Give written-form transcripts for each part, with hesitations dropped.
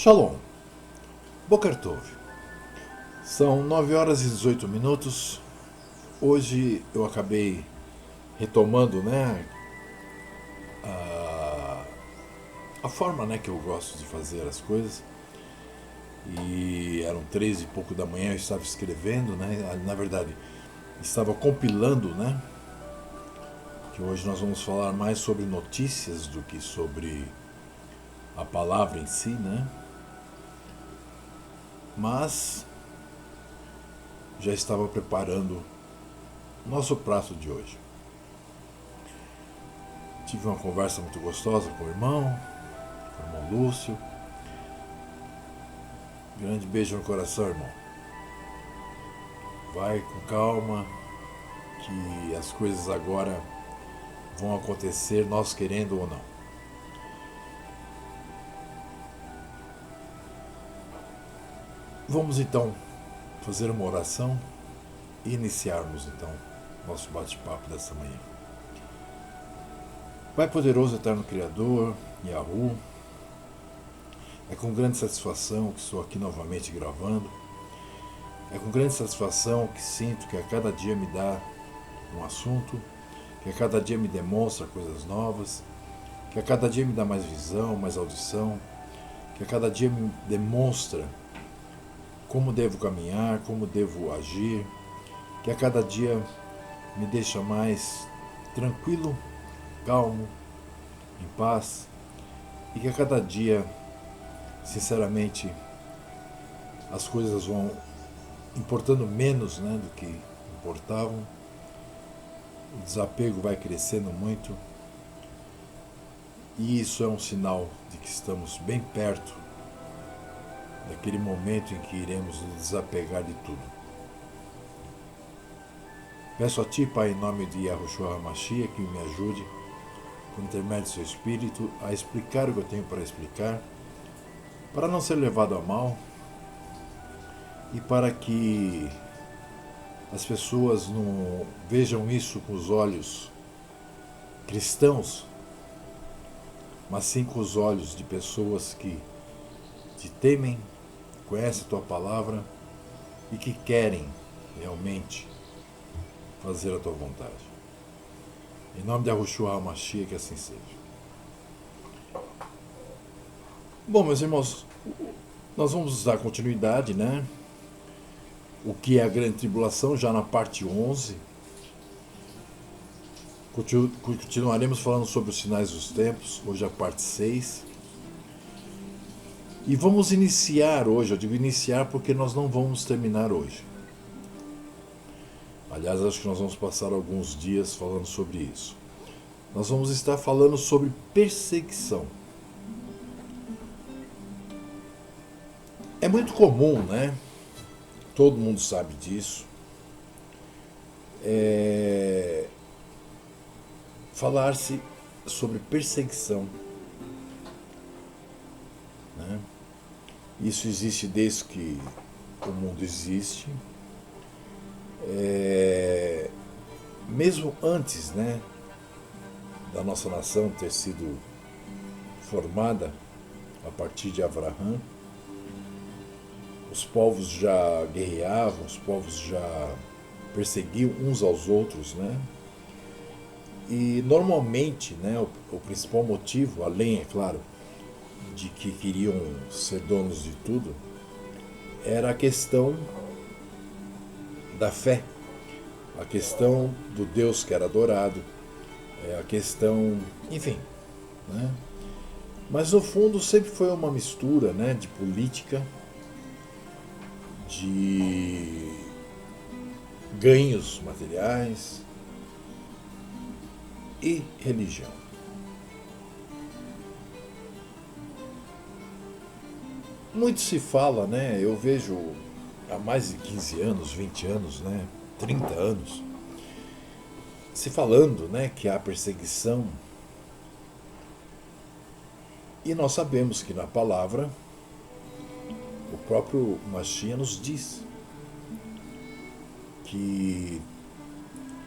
Shalom, Boker Tov. São 9 horas e 18 minutos. Hoje eu acabei retomando, a forma, que eu gosto de fazer as coisas. E eram 3 e pouco da manhã, eu estava escrevendo, na verdade, estava compilando, que hoje nós vamos falar mais sobre notícias do que sobre a palavra em si, Mas já estava preparando o nosso prato de hoje. Tive uma conversa muito gostosa com o irmão Lúcio. Grande beijo no coração, irmão. Vai com calma, que as coisas agora vão acontecer, nós querendo ou não. Vamos então fazer uma oração e iniciarmos então nosso bate-papo dessa manhã. Pai poderoso, eterno Criador, Yahu, é com grande satisfação que estou aqui novamente gravando. É com grande satisfação que sinto que a cada dia me dá um assunto, que a cada dia me demonstra coisas novas, que a cada dia me dá mais visão, mais audição, que a cada dia me demonstra como devo caminhar, como devo agir, que a cada dia me deixa mais tranquilo, calmo, em paz, e que a cada dia, sinceramente, as coisas vão importando menos do que importavam, o desapego vai crescendo muito, e isso é um sinal de que estamos bem perto daquele momento em que iremos nos desapegar de tudo. Peço a Ti, Pai, em nome de Yahushua HaMashiach, que me ajude, por intermédio do Seu Espírito, a explicar o que eu tenho para explicar, para não ser levado a mal e para que as pessoas não vejam isso com os olhos cristãos, mas sim com os olhos de pessoas que te temem, conhecem a Tua palavra e que querem realmente fazer a Tua vontade. Em nome de Yahushua HaMashiach, que assim seja. Bom, meus irmãos, nós vamos dar continuidade, O que é a grande tribulação, já na parte 11. Continuaremos falando sobre os sinais dos tempos, hoje a parte 6. E vamos iniciar hoje, eu digo iniciar porque nós não vamos terminar hoje. Aliás, acho que nós vamos passar alguns dias falando sobre isso. Nós vamos estar falando sobre perseguição. É muito comum, Todo mundo sabe disso. Falar-se sobre perseguição. Isso existe desde que o mundo existe. Mesmo antes, da nossa nação ter sido formada a partir de Abraão, os povos já guerreavam, os povos já perseguiam uns aos outros, E normalmente, o principal motivo, além, é claro, de que queriam ser donos de tudo, era a questão da fé, a questão do Deus que era adorado, a questão, enfim, Mas no fundo sempre foi uma mistura, de política, de ganhos materiais e religião. Muito se fala, eu vejo há mais de 15 anos, 20 anos, 30 anos, se falando, que há perseguição. E nós sabemos que na palavra o próprio Mashiach nos diz que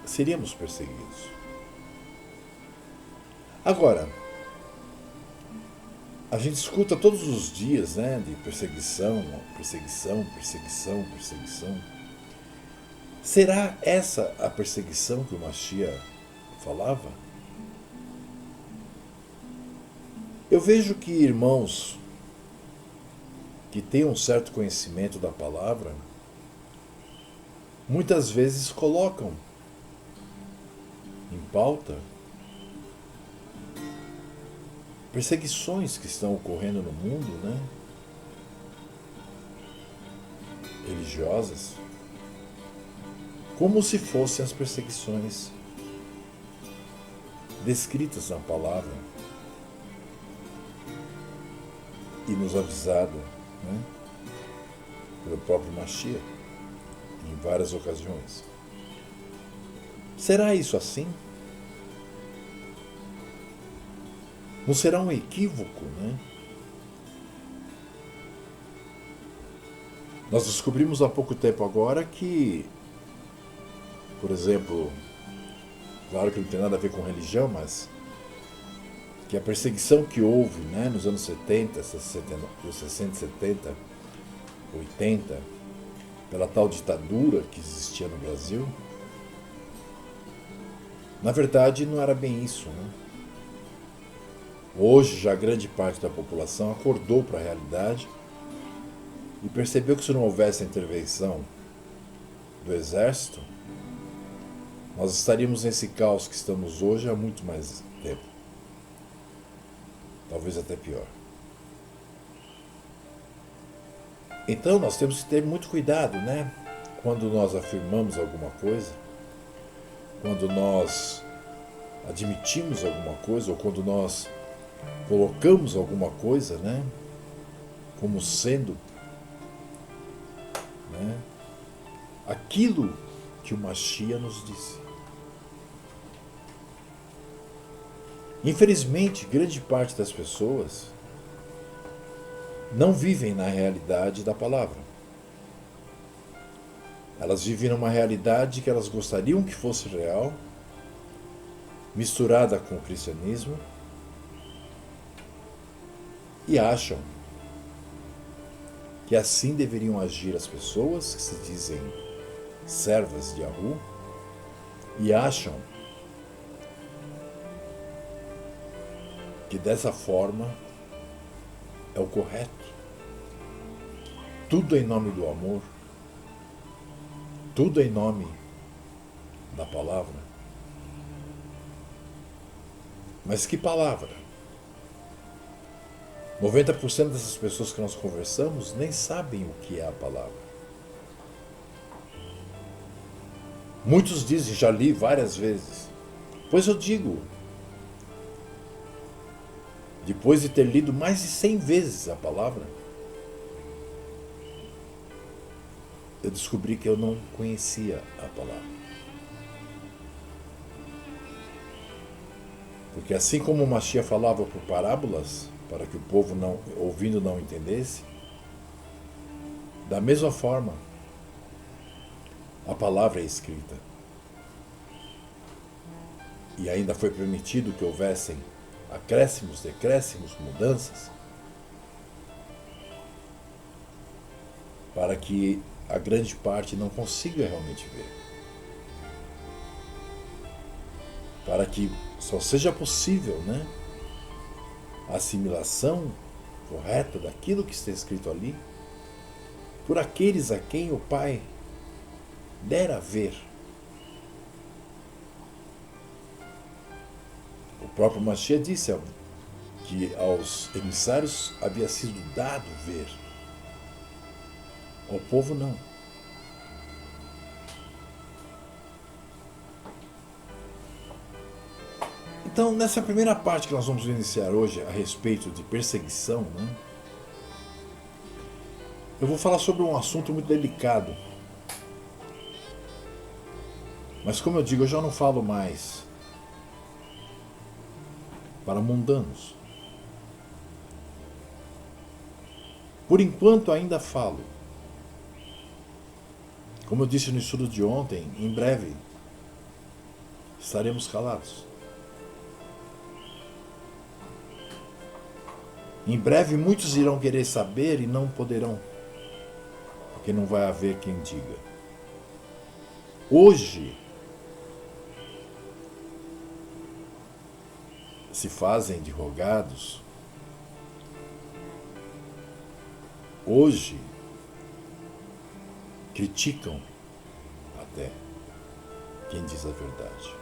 seríamos perseguidos. Agora, A gente escuta todos os dias, né, de perseguição, perseguição, perseguição, perseguição. Será essa a perseguição que o Mashiach falava? Eu vejo que irmãos que têm um certo conhecimento da palavra, muitas vezes colocam em pauta perseguições que estão ocorrendo no mundo, né? Religiosas, como se fossem as perseguições descritas na palavra e nos avisada, né, pelo próprio Mashiach em várias ocasiões. Será isso assim? Não será um equívoco, né? Nós descobrimos há pouco tempo agora que, por exemplo, claro que não tem nada a ver com religião, mas que a perseguição que houve, né, nos anos 70, 60, 70, 80, pela tal ditadura que existia no Brasil, na verdade não era bem isso, né? Hoje já grande parte da população acordou para a realidade e percebeu que se não houvesse a intervenção do exército, nós estaríamos nesse caos que estamos hoje há muito mais tempo. Talvez até pior. Então nós temos que ter muito cuidado, né? Quando nós afirmamos alguma coisa, quando nós admitimos alguma coisa, ou quando nós colocamos alguma coisa, né, como sendo, né, aquilo que o Mashiach nos disse. Infelizmente, grande parte das pessoas não vivem na realidade da palavra. Elas vivem numa realidade que elas gostariam que fosse real, misturada com o cristianismo, e acham que assim deveriam agir as pessoas que se dizem servas de Yahu, e acham que dessa forma é o correto. Tudo em nome do amor, tudo em nome da palavra. Mas que palavra? 90% dessas pessoas que nós conversamos nem sabem o que é a palavra. Muitos dizem, já li várias vezes. Pois eu digo, depois de ter lido mais de 100 vezes a palavra, eu descobri que eu não conhecia a palavra. Porque assim como o Mashiach falava por parábolas, para que o povo não, ouvindo não entendesse, da mesma forma, a palavra é escrita. E ainda foi permitido que houvessem acréscimos, decréscimos, mudanças, para que a grande parte não consiga realmente ver. Para que só seja possível, né, a assimilação correta daquilo que está escrito ali, por aqueles a quem o Pai dera ver. O próprio Mashiach disse que aos emissários havia sido dado ver, ao povo não. Então, nessa primeira parte que nós vamos iniciar hoje a respeito de perseguição, né, eu vou falar sobre um assunto muito delicado. Mas como eu digo, eu já não falo mais para mundanos. Por enquanto ainda falo. Como eu disse no estudo de ontem, em breve estaremos calados. Em breve muitos irão querer saber e não poderão, porque não vai haver quem diga. Hoje se fazem de rogados. Hoje criticam até quem diz a verdade.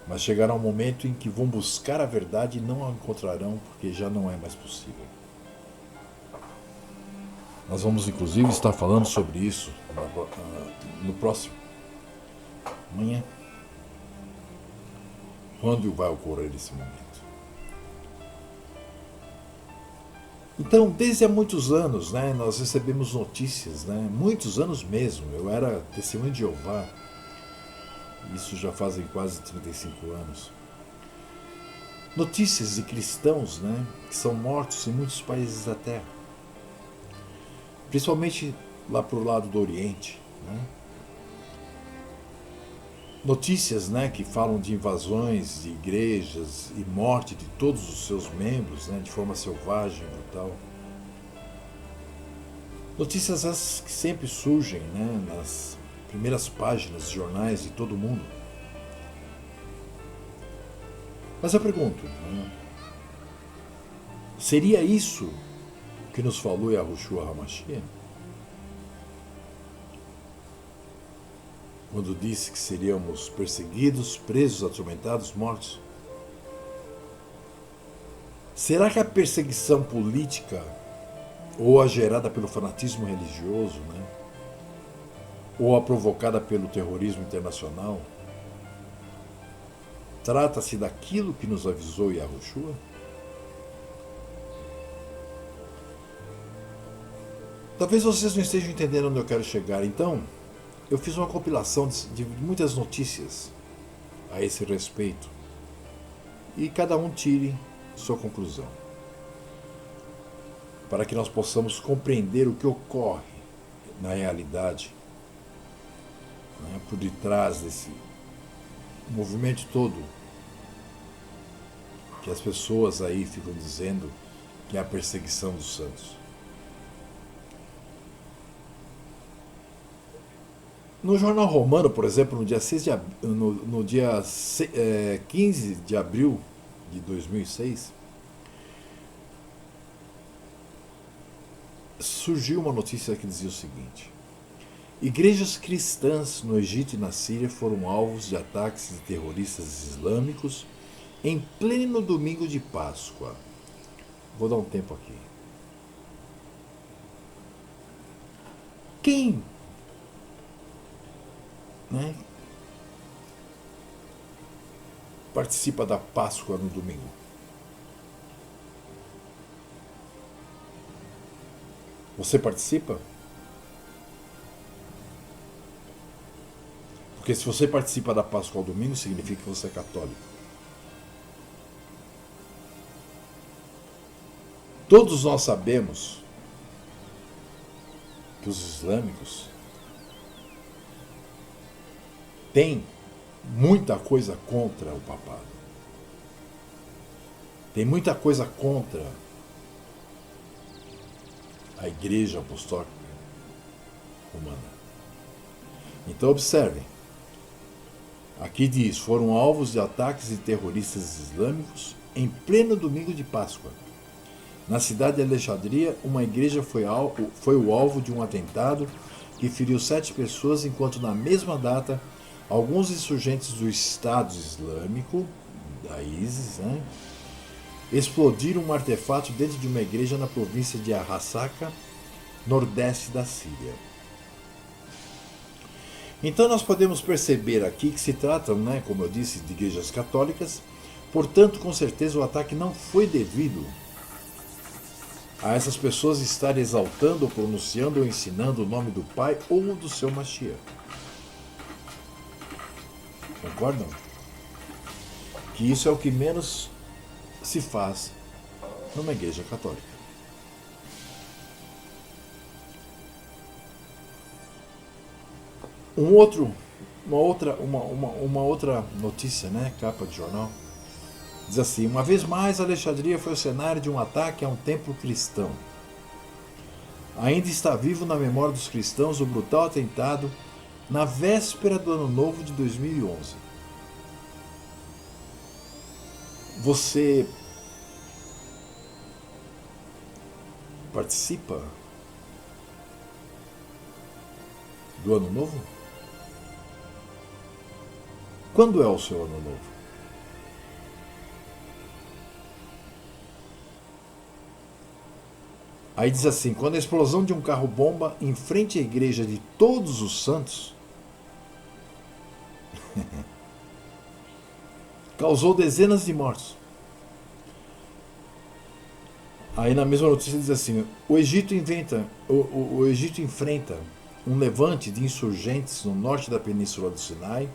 Mas chegará um momento em que vão buscar a verdade e não a encontrarão, porque já não é mais possível. Nós vamos inclusive estar falando sobre isso no próximo. Amanhã. Quando vai ocorrer esse momento? Então, desde há muitos anos, nós recebemos notícias, muitos anos mesmo. Eu era testemunho de Jeová, isso já fazem quase 35 anos. Notícias de cristãos, que são mortos em muitos países da Terra, principalmente lá para o lado do Oriente. Notícias, que falam de invasões de igrejas e morte de todos os seus membros, de forma selvagem, brutal. Notícias essas que sempre surgem, nas primeiras páginas de jornais de todo o mundo. Mas eu pergunto, seria isso que nos falou Yahushua HaMashiach? Quando disse que seríamos perseguidos, presos, atormentados, mortos? Será que a perseguição política, ou a gerada pelo fanatismo religioso, ou a provocada pelo terrorismo internacional, trata-se daquilo que nos avisou Yahushua? Talvez vocês não estejam entendendo onde eu quero chegar, então eu fiz uma compilação de muitas notícias a esse respeito e cada um tire sua conclusão, para que nós possamos compreender o que ocorre na realidade, por detrás desse movimento todo que as pessoas aí ficam dizendo que é a perseguição dos santos. No jornal romano, por exemplo, no dia 15 de abril de 2006, surgiu uma notícia que dizia o seguinte: igrejas cristãs no Egito e na Síria foram alvos de ataques de terroristas islâmicos em pleno domingo de Páscoa. Vou dar um tempo aqui. Quem participa da Páscoa no domingo? Você participa? Porque se você participa da Páscoa ao domingo, significa que você é católico. Todos nós sabemos que os islâmicos têm muita coisa contra o papado. Tem muita coisa contra a Igreja Apostólica Romana. Então observem. Aqui diz, foram alvos de ataques de terroristas islâmicos em pleno domingo de Páscoa. Na cidade de Alexandria, uma igreja foi o alvo de um atentado que feriu 7 pessoas, enquanto na mesma data, alguns insurgentes do Estado Islâmico, da ISIS, explodiram um artefato dentro de uma igreja na província de Arrasaka, nordeste da Síria. Então nós podemos perceber aqui que se trata, como eu disse, de igrejas católicas, portanto, com certeza o ataque não foi devido a essas pessoas estarem exaltando, ou pronunciando ou ensinando o nome do Pai ou do seu Mashiach. Concordam? Que isso é o que menos se faz numa igreja católica. Uma outra notícia, capa de jornal. Diz assim: uma vez mais, Alexandria foi o cenário de um ataque a um templo cristão. Ainda está vivo na memória dos cristãos o brutal atentado na véspera do Ano Novo de 2011. Você participa do Ano Novo? Quando é o seu Ano Novo? Aí diz assim: quando a explosão de um carro-bomba em frente à igreja de Todos os Santos causou dezenas de mortos. Aí na mesma notícia diz assim: o Egito enfrenta um levante de insurgentes no norte da península do Sinai,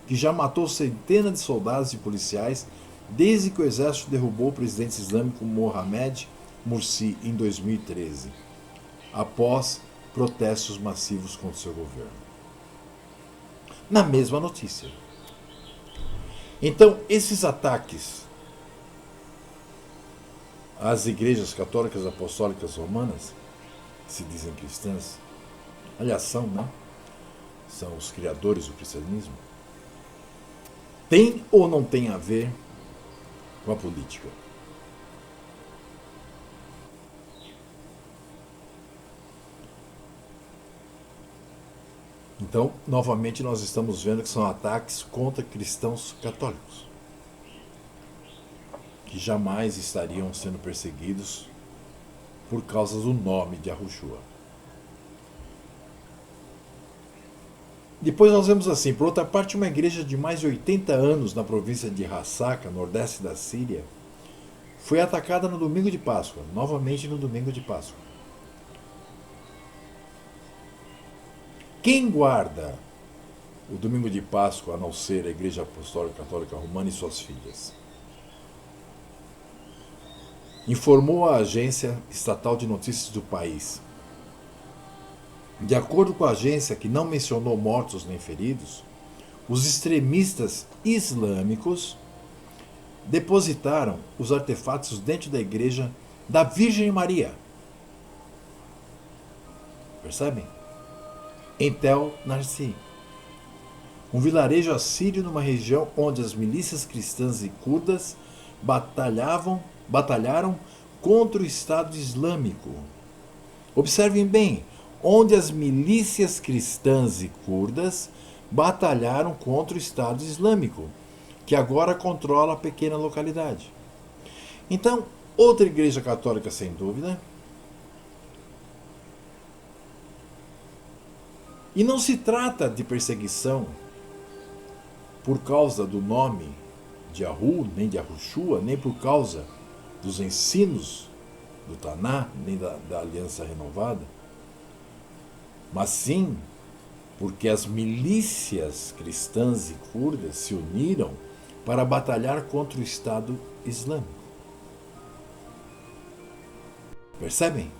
que já matou centenas de soldados e policiais desde que o exército derrubou o presidente islâmico Mohamed Morsi em 2013, após protestos massivos contra seu governo. Na mesma notícia. Então, esses ataques às igrejas católicas apostólicas romanas, que se dizem cristãs, aliás são, né? São os criadores do cristianismo, tem ou não tem a ver com a política? Então, novamente, nós estamos vendo que são ataques contra cristãos católicos, que jamais estariam sendo perseguidos por causa do nome de Yahushua. Depois nós vemos assim, por outra parte, uma igreja de mais de 80 anos na província de Hasaka, nordeste da Síria, foi atacada no domingo de Páscoa, novamente no domingo de Páscoa. Quem guarda o domingo de Páscoa, a não ser a Igreja Apostólica Católica Romana e suas filhas? Informou a agência estatal de notícias do país. De acordo com a agência, que não mencionou mortos nem feridos, os extremistas islâmicos depositaram os artefatos dentro da igreja da Virgem Maria. Percebem? Em Tel Narsi, um vilarejo assírio numa região onde as milícias cristãs e curdas batalharam contra o Estado Islâmico. Observem bem, onde as milícias cristãs e curdas batalharam contra o Estado Islâmico, que agora controla a pequena localidade. Então, outra igreja católica sem dúvida. E não se trata de perseguição por causa do nome de Yahu, nem de Yahushua, nem por causa dos ensinos do Taná, nem da Aliança Renovada, mas sim porque as milícias cristãs e curdas se uniram para batalhar contra o Estado Islâmico. Percebem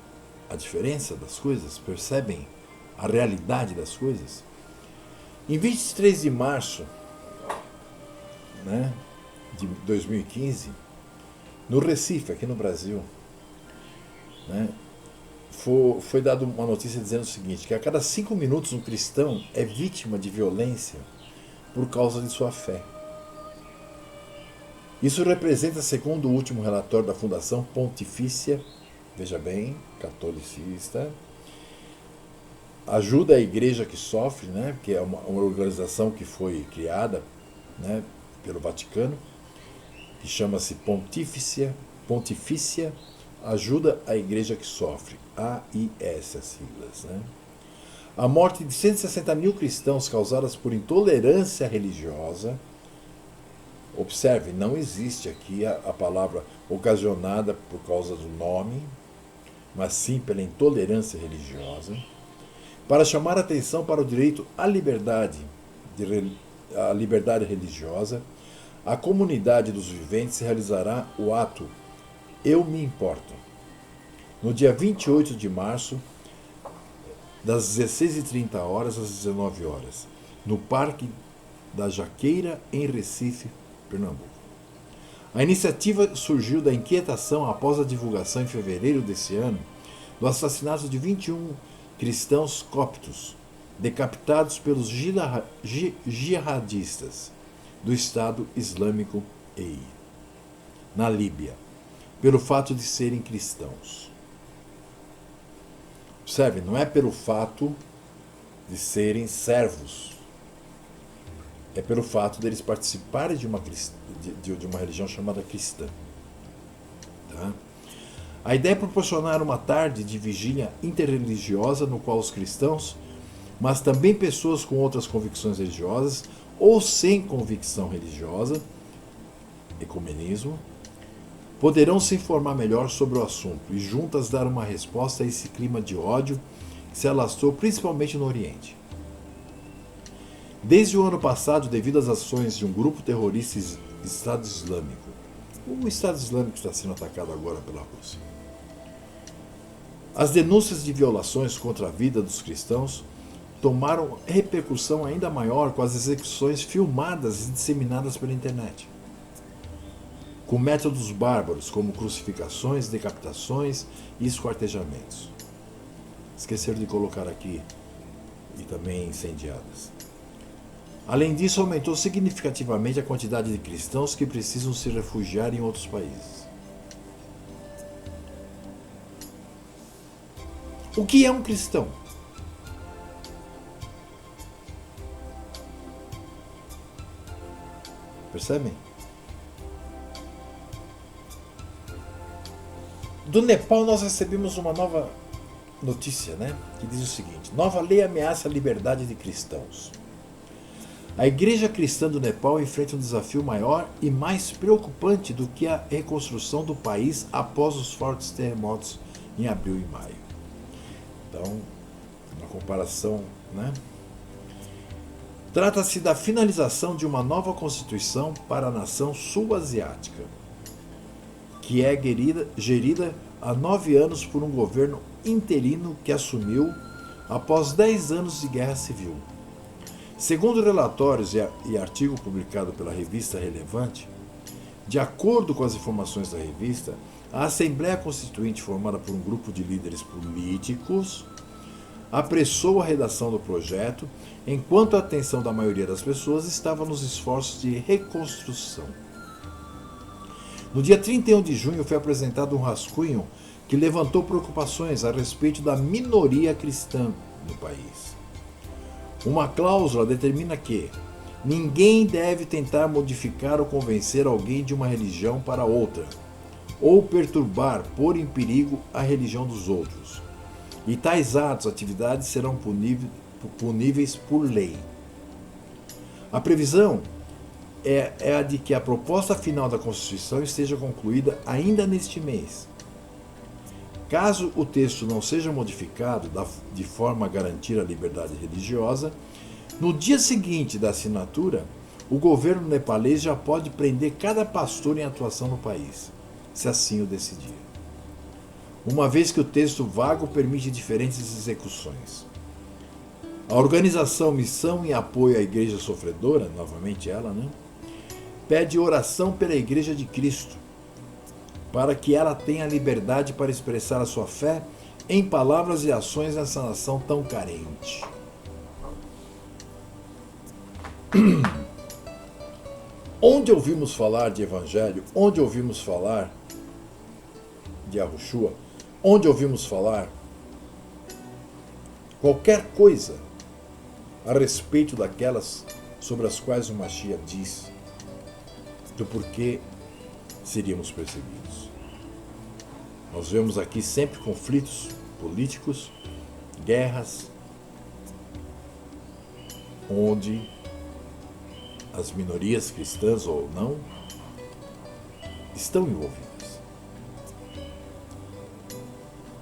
a diferença das coisas? Percebem a realidade das coisas? Em 23 de março, de 2015, no Recife, aqui no Brasil, foi dada uma notícia dizendo o seguinte, que a cada 5 minutos um cristão é vítima de violência por causa de sua fé. Isso representa, segundo o último relatório da Fundação Pontifícia, veja bem, catolicista, ajuda a igreja que sofre, que é uma organização que foi criada pelo Vaticano, que chama-se Pontifícia Ajuda a Igreja que Sofre, AIS, as siglas. A morte de 160 mil cristãos causadas por intolerância religiosa. Observe, não existe aqui a palavra ocasionada por causa do nome, mas sim pela intolerância religiosa, para chamar a atenção para o direito à liberdade religiosa. A comunidade dos viventes realizará o ato Eu Me Importo, no dia 28 de março, das 16h30 às 19h, no Parque da Jaqueira, em Recife, Pernambuco. A iniciativa surgiu da inquietação após a divulgação em fevereiro desse ano do assassinato de 21 cristãos coptos decapitados pelos jihadistas do Estado Islâmico EI, na Líbia, pelo fato de serem cristãos. Observe, não é pelo fato de serem servos, é pelo fato deles participarem de uma religião chamada cristã. Tá? A ideia é proporcionar uma tarde de vigília interreligiosa no qual os cristãos, mas também pessoas com outras convicções religiosas ou sem convicção religiosa, ecumenismo, poderão se informar melhor sobre o assunto e juntas dar uma resposta a esse clima de ódio que se alastrou principalmente no Oriente. Desde o ano passado, devido às ações de um grupo terrorista Estado Islâmico, o Estado Islâmico está sendo atacado agora pela Rússia, as denúncias de violações contra a vida dos cristãos tomaram repercussão ainda maior com as execuções filmadas e disseminadas pela internet, com métodos bárbaros como crucificações, decapitações e esquartejamentos. Esqueceram de colocar aqui, e também incendiadas. Além disso, aumentou significativamente a quantidade de cristãos que precisam se refugiar em outros países. O que é um cristão? Percebem? Do Nepal nós recebemos uma nova notícia, né? Que diz o seguinte: nova lei ameaça a liberdade de cristãos. A Igreja Cristã do Nepal enfrenta um desafio maior e mais preocupante do que a reconstrução do país após os fortes terremotos em abril e maio. Então, uma comparação, né? Trata-se da finalização de uma nova constituição para a nação sul-asiática, que é gerida há 9 anos por um governo interino que assumiu após 10 anos de guerra civil. Segundo relatórios e artigo publicado pela revista Relevante, de acordo com as informações da revista, a Assembleia Constituinte, formada por um grupo de líderes políticos, apressou a redação do projeto, enquanto a atenção da maioria das pessoas estava nos esforços de reconstrução. No dia 31 de junho foi apresentado um rascunho que levantou preocupações a respeito da minoria cristã no país. Uma cláusula determina que ninguém deve tentar modificar ou convencer alguém de uma religião para outra, ou perturbar, pôr em perigo a religião dos outros. E tais atos, atividades serão puníveis por lei. A previsão é a de que a proposta final da Constituição esteja concluída ainda neste mês. Caso o texto não seja modificado de forma a garantir a liberdade religiosa, no dia seguinte da assinatura, o governo nepalês já pode prender cada pastor em atuação no país, se assim o decidir, uma vez que o texto vago permite diferentes execuções. A organização Missão em Apoio à Igreja Sofredora, novamente ela, né, pede oração pela Igreja de Cristo, para que ela tenha liberdade para expressar a sua fé em palavras e ações nessa nação tão carente. Onde ouvimos falar de Evangelho, onde ouvimos falar de Yahushua, onde ouvimos falar qualquer coisa a respeito daquelas sobre as quais o Mashiach diz do porquê seríamos perseguidos. Nós vemos aqui sempre conflitos políticos, guerras, onde as minorias cristãs ou não estão envolvidas.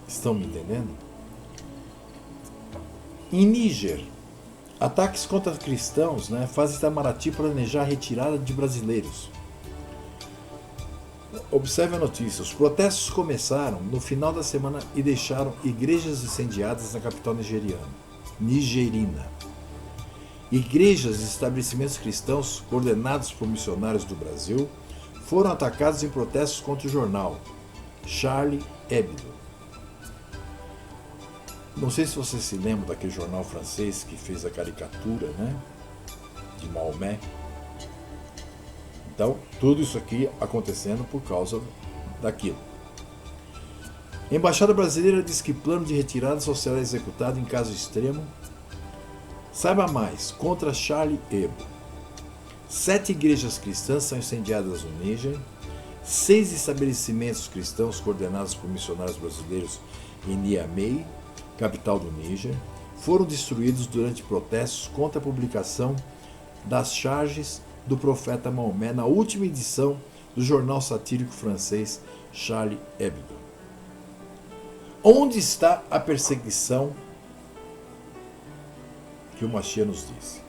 Estão me entendendo? Em Níger, ataques contra cristãos, fazem Itamaraty planejar a retirada de brasileiros. Observe a notícia. Os protestos começaram no final da semana e deixaram igrejas incendiadas na capital nigerina. Igrejas e estabelecimentos cristãos coordenados por missionários do Brasil foram atacados em protestos contra o jornal Charlie Hebdo. Não sei se você se lembra daquele jornal francês que fez a caricatura, né, de Maomé. Então, tudo isso aqui acontecendo por causa daquilo. A Embaixada Brasileira diz que plano de retirada só será executado em caso extremo. Saiba mais, contra Charlie Hebdo. 7 igrejas cristãs são incendiadas no Níger. 6 estabelecimentos cristãos coordenados por missionários brasileiros em Niamey, capital do Níger, foram destruídos durante protestos contra a publicação das charges do profeta Maomé na última edição do jornal satírico francês Charlie Hebdo. Onde está a perseguição que o Mashiach nos disse?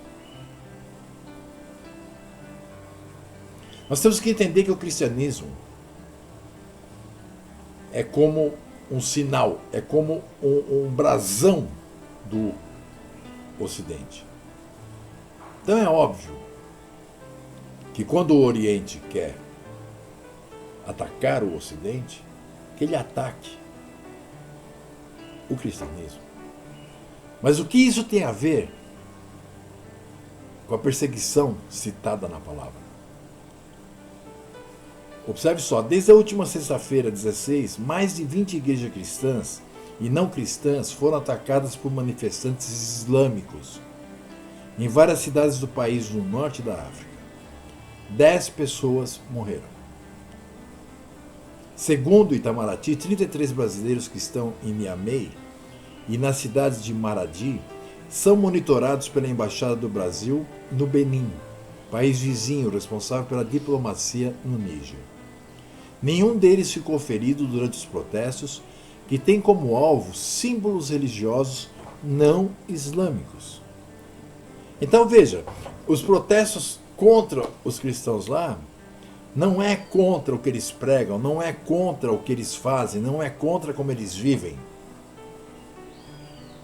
Nós temos que entender que o cristianismo é como um sinal, é como um brasão do Ocidente. Então é óbvio que quando o Oriente quer atacar o Ocidente, que ele ataque o cristianismo. Mas o que isso tem a ver com a perseguição citada na palavra? Observe só, desde a última sexta-feira, 16, mais de 20 igrejas cristãs e não cristãs foram atacadas por manifestantes islâmicos em várias cidades do país no norte da África. 10 pessoas morreram. Segundo Itamaraty, 33 brasileiros que estão em Niamey e nas cidades de Maradi são monitorados pela Embaixada do Brasil no Benin, país vizinho responsável pela diplomacia no Níger. Nenhum deles ficou ferido durante os protestos, que têm como alvo símbolos religiosos não islâmicos. Então veja, os protestos contra os cristãos lá não é contra o que eles pregam, não é contra o que eles fazem, não é contra como eles vivem.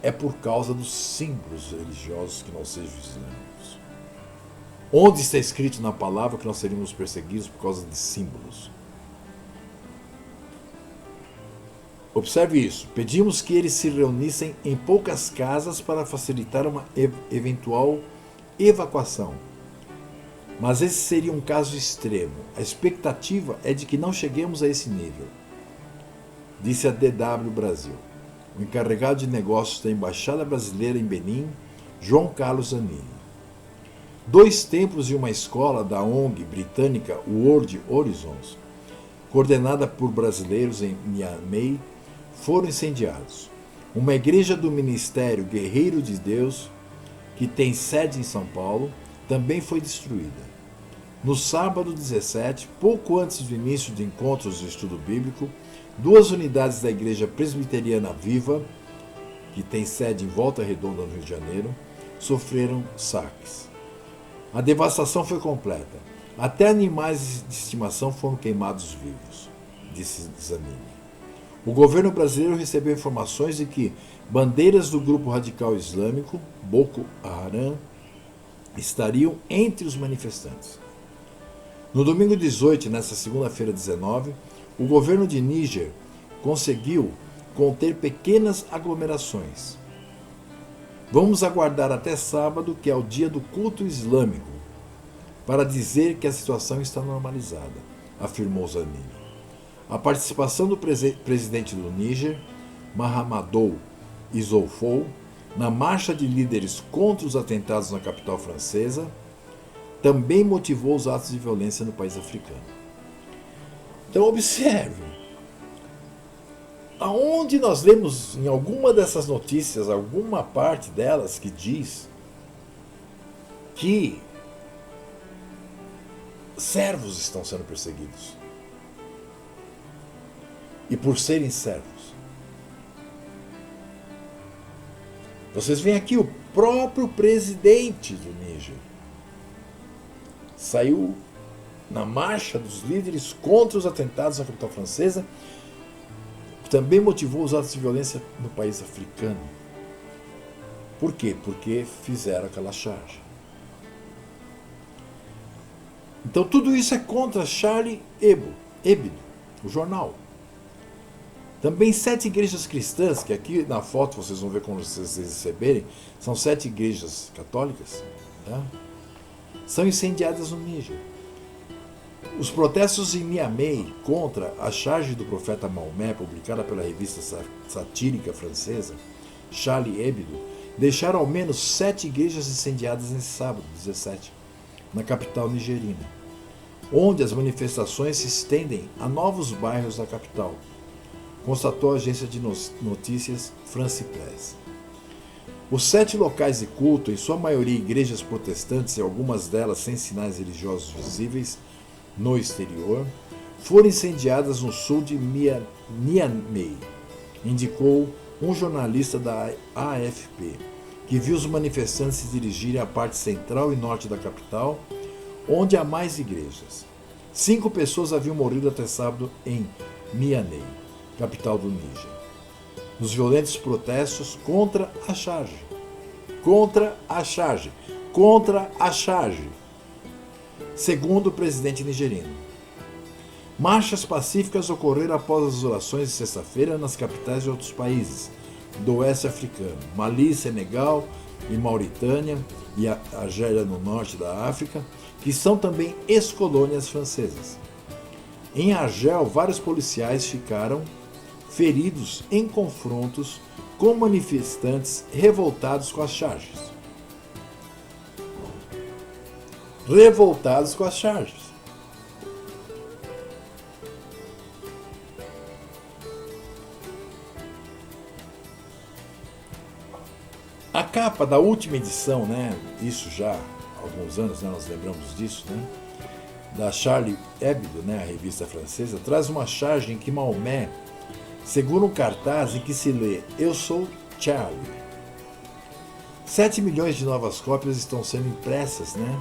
É por causa dos símbolos religiosos que não sejam islâmicos. Onde está escrito na palavra que nós seríamos perseguidos por causa de símbolos? Observe isso. Pedimos que eles se reunissem em poucas casas para facilitar uma eventual evacuação. Mas esse seria um caso extremo. A expectativa é de que não cheguemos a esse nível, disse a DW Brasil. O encarregado de negócios da Embaixada Brasileira em Benin, João Carlos Zanini. 2 templos e uma escola da ONG britânica World Horizons, coordenada por brasileiros em Niamey, foram incendiados. Uma igreja do Ministério Guerreiro de Deus, que tem sede em São Paulo, também foi destruída. No sábado 17, pouco antes do início de encontros de estudo bíblico, 2 unidades da Igreja Presbiteriana Viva, que tem sede em Volta Redonda, no Rio de Janeiro, sofreram saques. A devastação foi completa. Até animais de estimação foram queimados vivos, disse Zanini. O governo brasileiro recebeu informações de que bandeiras do grupo radical islâmico, Boko Haram, estariam entre os manifestantes. No domingo 18, nesta segunda-feira 19, o governo de Níger conseguiu conter pequenas aglomerações. Vamos aguardar até sábado, que é o dia do culto islâmico, para dizer que a situação está normalizada, afirmou Zanini. A participação do presidente do Níger, Mahamadou Issoufou, na marcha de líderes contra os atentados na capital francesa, também motivou os atos de violência no país africano. Então observe, aonde nós lemos em alguma dessas notícias, alguma parte delas que diz que servos estão sendo perseguidos. E por serem servos. Vocês veem aqui o próprio presidente do Níger saiu na marcha dos líderes contra os atentados na capital francesa, também motivou os atos de violência no país africano. Por quê? Porque fizeram aquela charge. Então tudo isso é contra Charlie Hebdo, o jornal. Também 7 igrejas cristãs, que aqui na foto vocês vão ver quando vocês receberem, são 7 igrejas católicas, tá? São incendiadas no Níger. Os protestos em Niamey contra a charge do profeta Maomé, publicada pela revista satírica francesa Charlie Hebdo, deixaram ao menos 7 igrejas incendiadas nesse sábado, 17, na capital nigerina, onde as manifestações se estendem a novos bairros da capital, constatou a agência de notícias France Press. Os 7 locais de culto, em sua maioria igrejas protestantes e algumas delas sem sinais religiosos visíveis no exterior, foram incendiadas no sul de Niamey, indicou um jornalista da AFP, que viu os manifestantes se dirigirem à parte central e norte da capital, onde há mais igrejas. 5 pessoas haviam morrido até sábado em Niamey, capital do Níger, nos violentos protestos contra a charge. Segundo o presidente nigerino. Marchas pacíficas ocorreram após as orações de sexta-feira nas capitais de outros países do oeste africano, Mali, Senegal e Mauritânia e a Argélia no norte da África, que são também ex-colônias francesas. Em Argel, vários policiais ficaram feridos em confrontos com manifestantes revoltados com as charges. A capa da última edição, né, isso já há alguns anos, né, nós lembramos disso, né, da Charlie Hebdo, né, a revista francesa, traz uma charge em que Maomé segura um cartaz em que se lê "Eu sou Charlie". 7 milhões de novas cópias estão sendo impressas, né,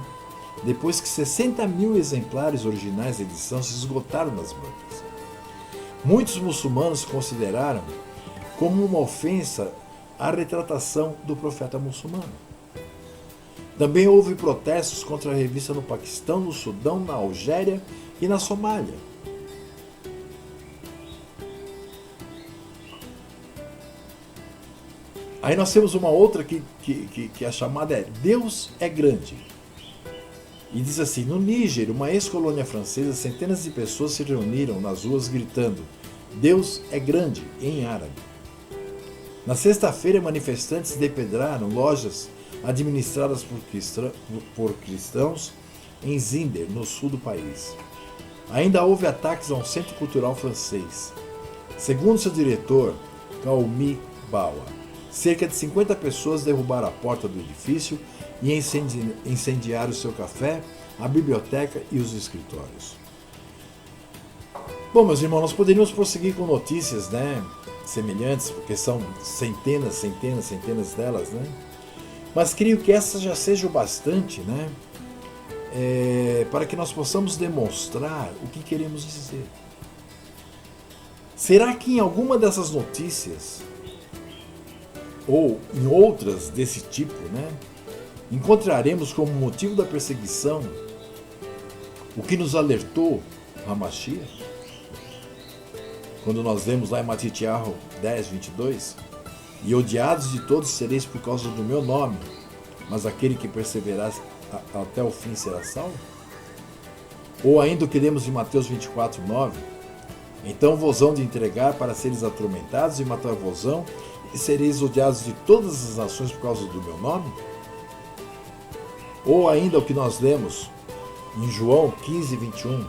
depois que 60 mil exemplares originais da edição se esgotaram nas bancas. Muitos muçulmanos consideraram como uma ofensa a retratação do profeta muçulmano. Também houve protestos contra a revista no Paquistão, no Sudão, na Algéria e na Somália. Aí nós temos uma outra que a chamada é "Deus é Grande". E diz assim: no Níger, uma ex-colônia francesa, centenas de pessoas se reuniram nas ruas gritando "Deus é grande" em árabe. Na sexta-feira, manifestantes depedraram lojas administradas por cristãos em Zinder, no sul do país. Ainda houve ataques a um centro cultural francês. Segundo seu diretor, Kaomi Bawa, cerca de 50 pessoas derrubaram a porta do edifício e incendiaram seu café, a biblioteca e os escritórios. Bom, meus irmãos, nós poderíamos prosseguir com notícias, né, semelhantes, porque são centenas delas, né? Mas creio que essa já seja o bastante, né, para que nós possamos demonstrar o que queremos dizer. Será que em alguma dessas notícias, ou em outras desse tipo, né, encontraremos como motivo da perseguição o que nos alertou Hamashiach? Quando nós lemos lá em Matitiahu 10, 22, "E odiados de todos sereis por causa do meu nome, mas aquele que perseverar até o fim será salvo"? Ou ainda o que lemos em Mateus 24, 9, "Então vos hão de entregar para seres atormentados e matar-vos-ão, e sereis odiados de todas as nações por causa do meu nome"? Ou ainda o que nós lemos em João 15, 21,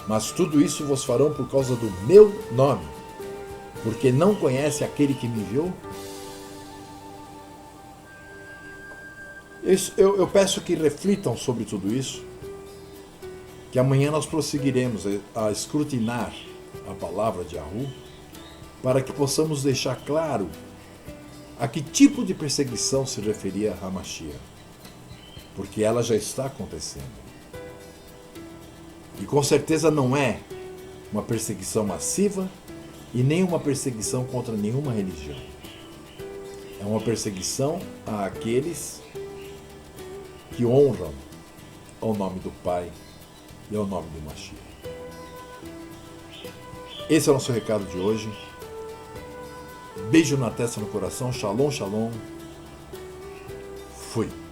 "Mas tudo isso vos farão por causa do meu nome, porque não conhece aquele que me enviou"? Eu peço que reflitam sobre tudo isso, que amanhã nós prosseguiremos a escrutinar a palavra de Yahu, para que possamos deixar claro a que tipo de perseguição se referia a Hamashiach, porque ela já está acontecendo. E com certeza não é uma perseguição massiva e nem uma perseguição contra nenhuma religião. É uma perseguição àqueles que honram ao nome do Pai e ao nome do Mashiach. Esse é o nosso recado de hoje. Beijo na testa, no coração. Shalom, shalom. Fui.